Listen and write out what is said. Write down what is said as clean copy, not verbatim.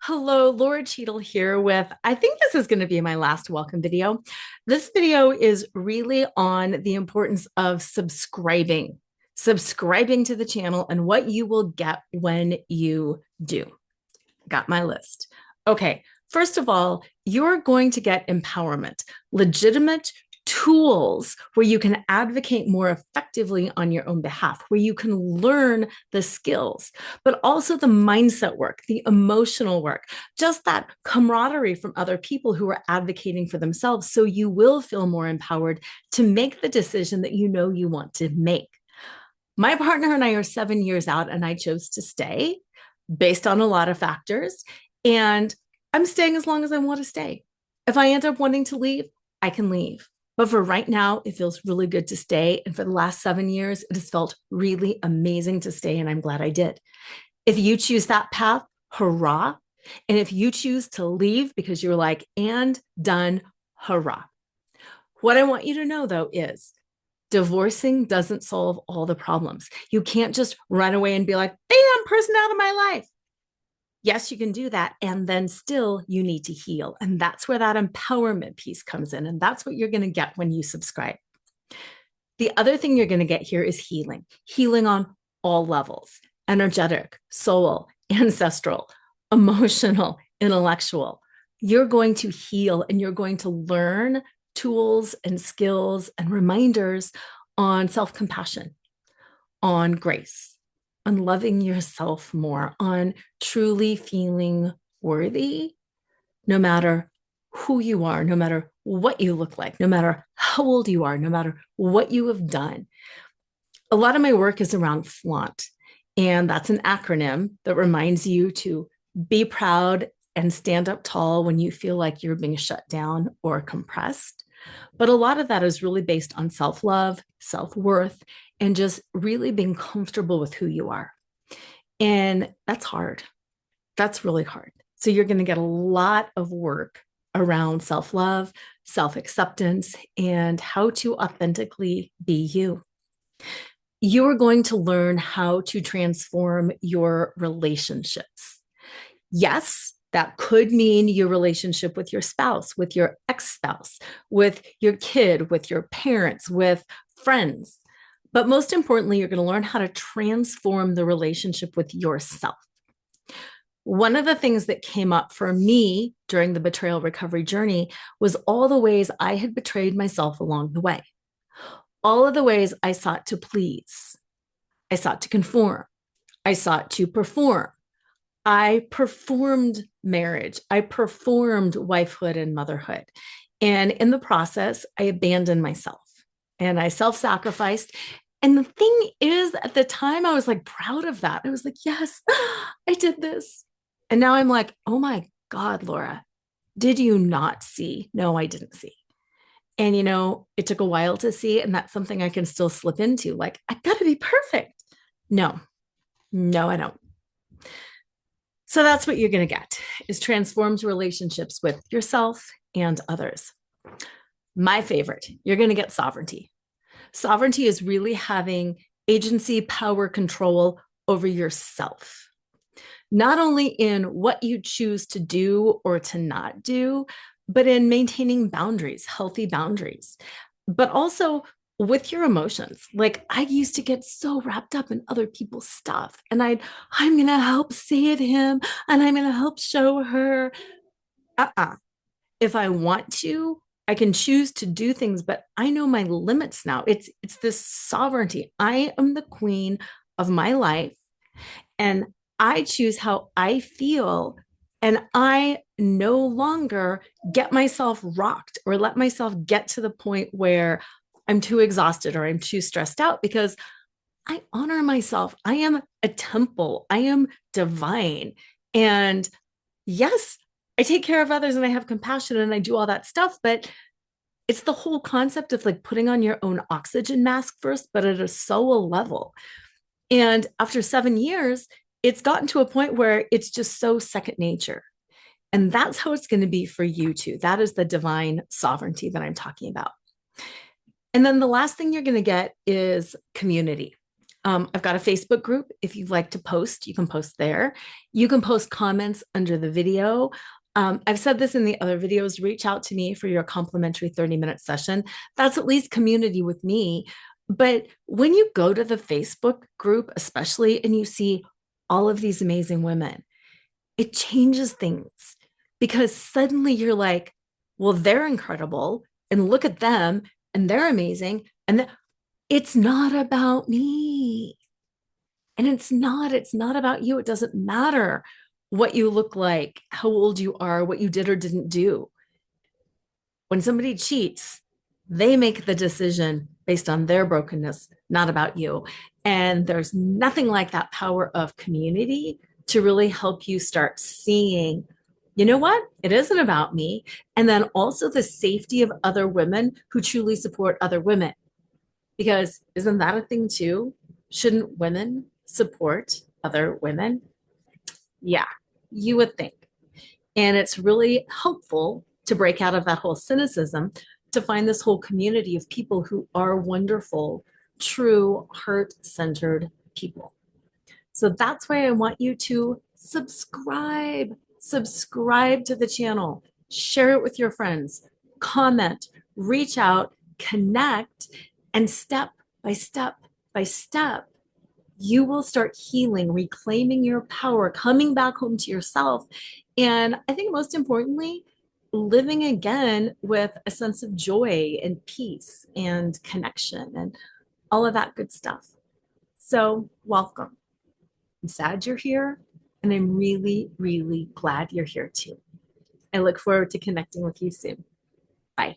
Hello, Lora Cheadle here I think this is going to be my last welcome video. This video is really on the importance of subscribing to the channel and what you will get when you do. Got my list. Okay, first of all, you're going to get empowerment, legitimate tools where you can advocate more effectively on your own behalf, where you can learn the skills, but also the mindset work, the emotional work, just that camaraderie from other people who are advocating for themselves. So you will feel more empowered to make the decision that you know you want to make. My partner and I are 7 years out, and I chose to stay based on a lot of factors. And I'm staying as long as I want to stay. If I end up wanting to leave, I can leave. But for right now, it feels really good to stay. And for the last 7 years, it has felt really amazing to stay. And I'm glad I did. If you choose that path, hurrah. And if you choose to leave because you're like, and done, hurrah. What I want you to know, though, is divorcing doesn't solve all the problems. You can't just run away and be like, bam, person out of my life. Yes, you can do that. And then still you need to heal. And that's where that empowerment piece comes in. And that's what you're going to get when you subscribe. The other thing you're going to get here is healing on all levels: energetic, soul, ancestral, emotional, intellectual. You're going to heal and you're going to learn tools and skills and reminders on self-compassion, on grace, on loving yourself more, on truly feeling worthy, no matter who you are, no matter what you look like, no matter how old you are, no matter what you have done. A lot of my work is around FLAUNT, and that's an acronym that reminds you to be proud and stand up tall when you feel like you're being shut down or compressed. But a lot of that is really based on self-love, self-worth, and just really being comfortable with who you are. And that's hard. That's really hard. So you're going to get a lot of work around self-love, self-acceptance, and how to authentically be you. You are going to learn how to transform your relationships. Yes, that could mean your relationship with your spouse, with your ex-spouse, with your kid, with your parents, with friends. But most importantly, you're going to learn how to transform the relationship with yourself. One of the things that came up for me during the betrayal recovery journey was all the ways I had betrayed myself along the way. All of the ways I sought to please, I sought to conform, I sought to perform. I performed marriage, I performed wifehood and motherhood. And in the process, I abandoned myself and I self-sacrificed. And the thing is, at the time, I was like proud of that. I was like, yes, I did this. And now I'm like, oh my God, Lora, did you not see? No, I didn't see. And, it took a while to see. And that's something I can still slip into. Like, I got to be perfect. No, no, I don't. So that's what you're going to get is transformed relationships with yourself and others. My favorite, you're going to get sovereignty. Sovereignty is really having agency, power, control over yourself, not only in what you choose to do or to not do, but in maintaining boundaries, healthy boundaries, but also with your emotions. Like I used to get so wrapped up in other people's stuff and I'm going to help save him and I'm going to help show her. If I want to, I can choose to do things, but I know my limits now. It's this sovereignty. I am the queen of my life and I choose how I feel. And I no longer get myself rocked or let myself get to the point where I'm too exhausted or I'm too stressed out because I honor myself. I am a temple. I am divine. And yes, I take care of others and I have compassion and I do all that stuff, but it's the whole concept of like putting on your own oxygen mask first, but at a soul level. And after 7 years, it's gotten to a point where it's just so second nature. And that's how it's going to be for you too. That is the divine sovereignty that I'm talking about. And then the last thing you're going to get is community. I've got a Facebook group. If you'd like to post, you can post there. You can post comments under the video. I've said this in the other videos, reach out to me for your complimentary 30-minute session. That's at least community with me. But when you go to the Facebook group, especially, and you see all of these amazing women, it changes things because suddenly you're like, well, they're incredible. And look at them, and they're amazing. And it's not about me. And it's not about you. It doesn't matter what you look like, how old you are, what you did or didn't do. When somebody cheats, they make the decision based on their brokenness, not about you. And there's nothing like that power of community to really help you start seeing, you know what? It isn't about me. And then also the safety of other women who truly support other women. Because isn't that a thing too? Shouldn't women support other women? Yeah, you would think. And it's really helpful to break out of that whole cynicism to find this whole community of people who are wonderful, true, heart centered people. So that's why I want you to subscribe to the channel, share it with your friends, comment, reach out, connect, and step by step by step, you will start healing, reclaiming your power, coming back home to yourself. And I think most importantly, living again with a sense of joy and peace and connection and all of that good stuff. So, welcome. I'm sad you're here, and I'm really, really glad you're here too. I look forward to connecting with you soon. Bye.